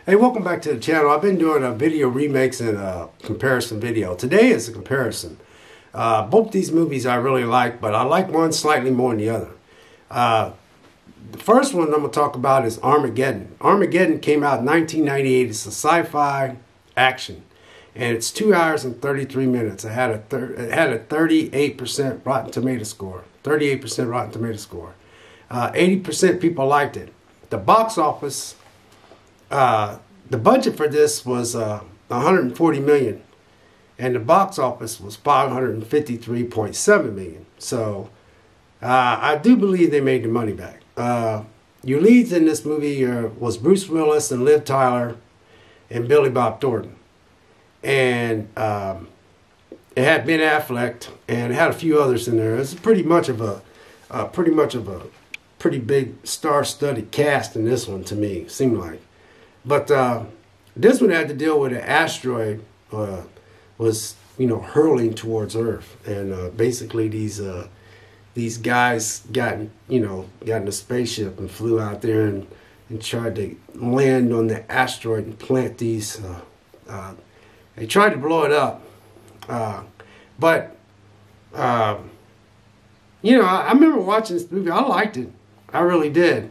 Hey, welcome back to the channel. I've been doing a video remakes and a comparison video. Today is a comparison. Both these movies I really like, but I like one slightly more than the other. The first one I'm going to talk about is Armageddon. Armageddon came out in 1998. It's a sci-fi action, and it's 2 hours and 33 minutes. It had a 38% Rotten Tomato score. 38% Rotten Tomato score. 80% people liked it. The box office. The budget for this was 140 million, and the box office was 553.7 million. So I do believe they made the money back. Your leads in this movie was Bruce Willis and Liv Tyler and Billy Bob Thornton, and it had Ben Affleck and it had a few others in there. It's pretty much of a pretty big star-studded cast in this one to me. It seemed like. But this one had to deal with an asteroid was hurling towards Earth, and basically these guys got in a spaceship and flew out there and tried to land on the asteroid and plant these. They tried to blow it up, but I remember watching this movie. I liked it. I really did.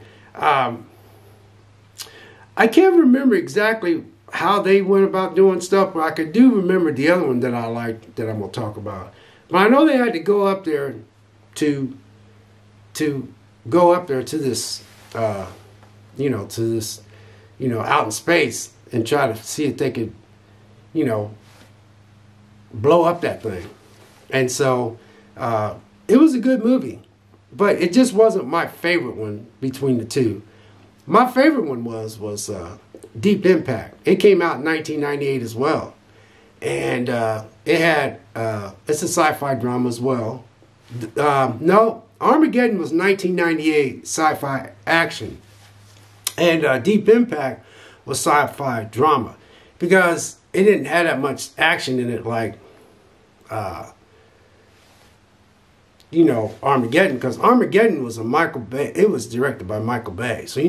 I can't remember exactly how they went about doing stuff, but I could do remember the other one that I liked that I'm going to talk about. But I know they had to go up there to this, out in space and try to see if they could, blow up that thing. And so it was a good movie, but it just wasn't my favorite one between the two. My favorite one was Deep Impact. It came out in 1998 as well, and it had it's a sci-fi drama as well. No, Armageddon was 1998 sci-fi action, and Deep Impact was sci-fi drama because it didn't have that much action in it like Armageddon, because Armageddon was a Michael Bay. It was directed by Michael Bay. So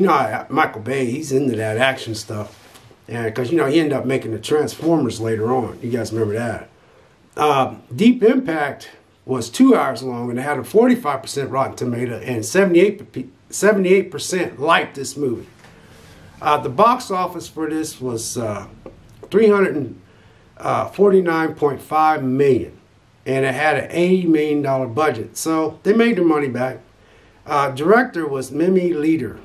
Michael Bay, he's into that action stuff, and because he ended up making the Transformers later on. You guys remember that? Deep Impact was 2 hours long, and it had a 45% Rotten Tomato, and 78% liked this movie. The box office for this was 349.5 million. And it had an $80 million budget. So they made their money back. Director was Mimi Leder.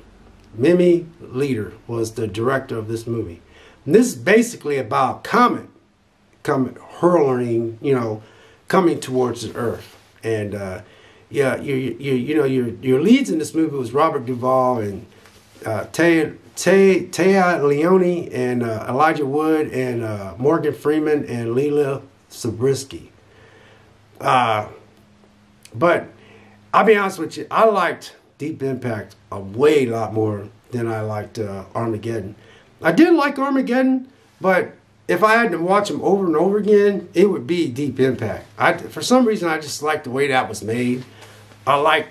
Mimi Leder was the director of this movie. And this is basically about comet hurling, coming towards the Earth. And your leads in this movie was Robert Duvall and Téa Leoni and Elijah Wood and Morgan Freeman and Leela Sobieski. But I'll be honest with you, I liked Deep Impact a lot more than I liked Armageddon. I did like Armageddon, but if I had to watch them over and over again, it would be Deep Impact. For some reason, I just liked the way that was made. I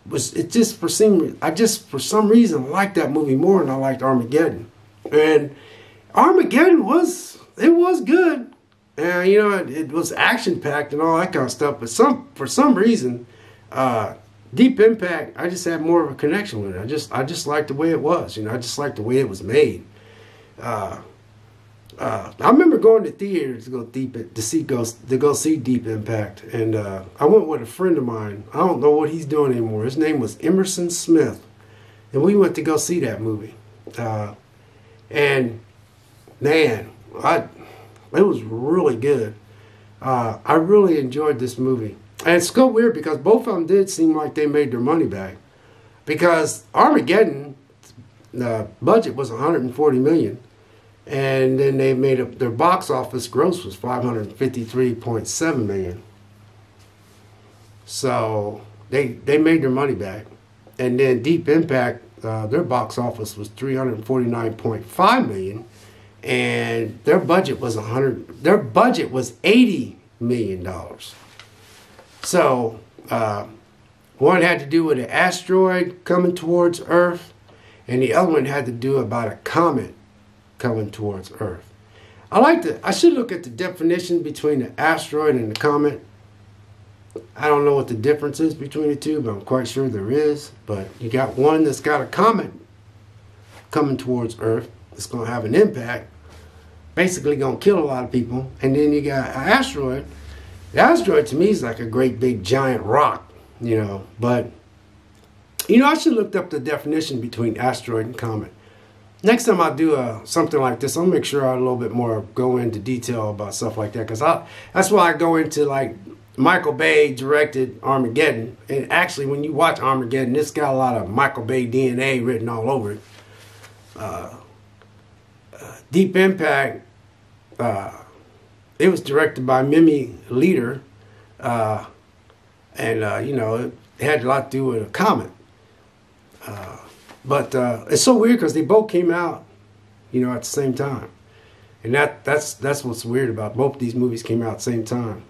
for some reason liked that movie more than I liked Armageddon. And Armageddon was good. And it was action packed and all that kind of stuff. But for some reason, Deep Impact, I just had more of a connection with it. I just liked the way it was. I just liked the way it was made. I remember going to theaters to go see Deep Impact, and I went with a friend of mine. I don't know what he's doing anymore. His name was Emerson Smith, and we went to go see that movie. And man, it was really good. I really enjoyed this movie. And it's so weird because both of them did seem like they made their money back. Because Armageddon, the budget was 140 million. And then they made up, their box office gross was 553.7 million. So they made their money back. And then Deep Impact, their box office was 349.5 million. And their budget was $80 million. So one had to do with an asteroid coming towards Earth, and the other one had to do about a comet coming towards Earth. I should look at the definition between the asteroid and the comet. I don't know what the difference is between the two, but I'm quite sure there is. But you got one that's got a comet coming towards Earth. It's going to have an impact, basically going to kill a lot of people. And then you got an asteroid. The asteroid to me is like a great big giant rock, you know. But, you know, I should look up the definition between asteroid and comet. Next time I do something like this, I'll make sure I a little bit more go into detail about stuff like that. Because that's why I go into, like, Michael Bay directed Armageddon. And actually, when you watch Armageddon, it's got a lot of Michael Bay DNA written all over it. Deep Impact, it was directed by Mimi Leader. You know, it had a lot to do with a comet. But it's so weird because they both came out, you know, at the same time. And that's what's weird about both these movies came out at the same time.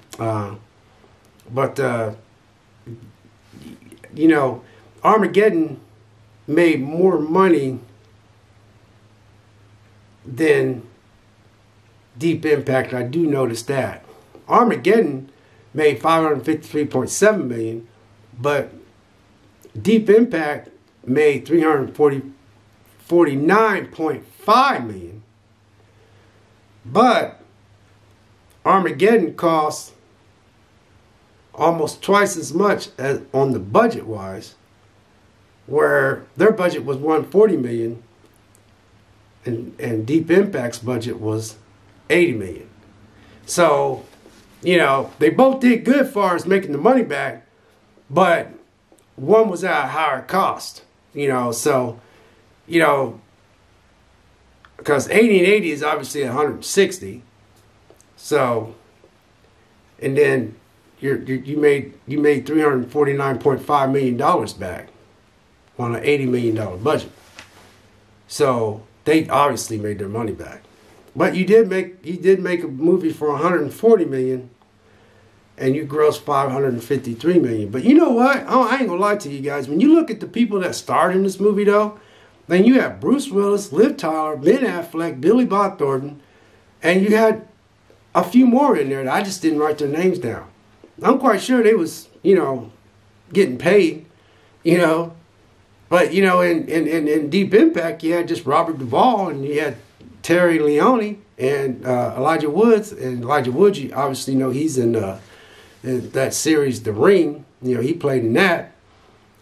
You know, Armageddon made more money than Deep Impact. I do notice that. Armageddon made $553.7 million, but Deep Impact made $349.5 million. But Armageddon cost almost twice as much as on the budget wise, where their budget was $140 million and Deep Impact's budget was $80 million. So, you know, they both did good as far as making the money back, but one was at a higher cost, you know. So, you know, because 80 and 80 is obviously 160. So, and then you made $349.5 million back on an $80 million budget. So they obviously made their money back. But you did make a movie for $140 million, and you grossed $553 million. But you know what? I ain't gonna lie to you guys. When you look at the people that starred in this movie, though, then you have Bruce Willis, Liv Tyler, Ben Affleck, Billy Bob Thornton, and you had a few more in there that I just didn't write their names down. I'm quite sure they was, you know, getting paid, you know. But, you know, in Deep Impact, you had just Robert Duvall, and you had Terry Leone and Elijah Woods. And Elijah Woods, you obviously know he's in that series, The Ring. You know, he played in that.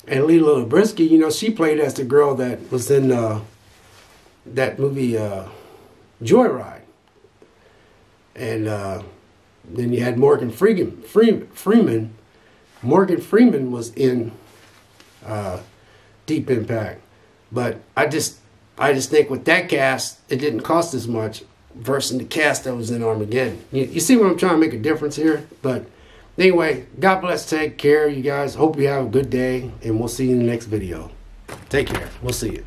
And Leela Labrisky, you know, she played as the girl that was in that movie Joyride. And then you had Morgan Freeman. Morgan Freeman was in Deep Impact. But I just think with that cast, it didn't cost as much versus the cast that was in Armageddon. You see what I'm trying to make a difference here? But anyway, God bless, take care, you guys. Hope you have a good day, and we'll see you in the next video. Take care. We'll see you.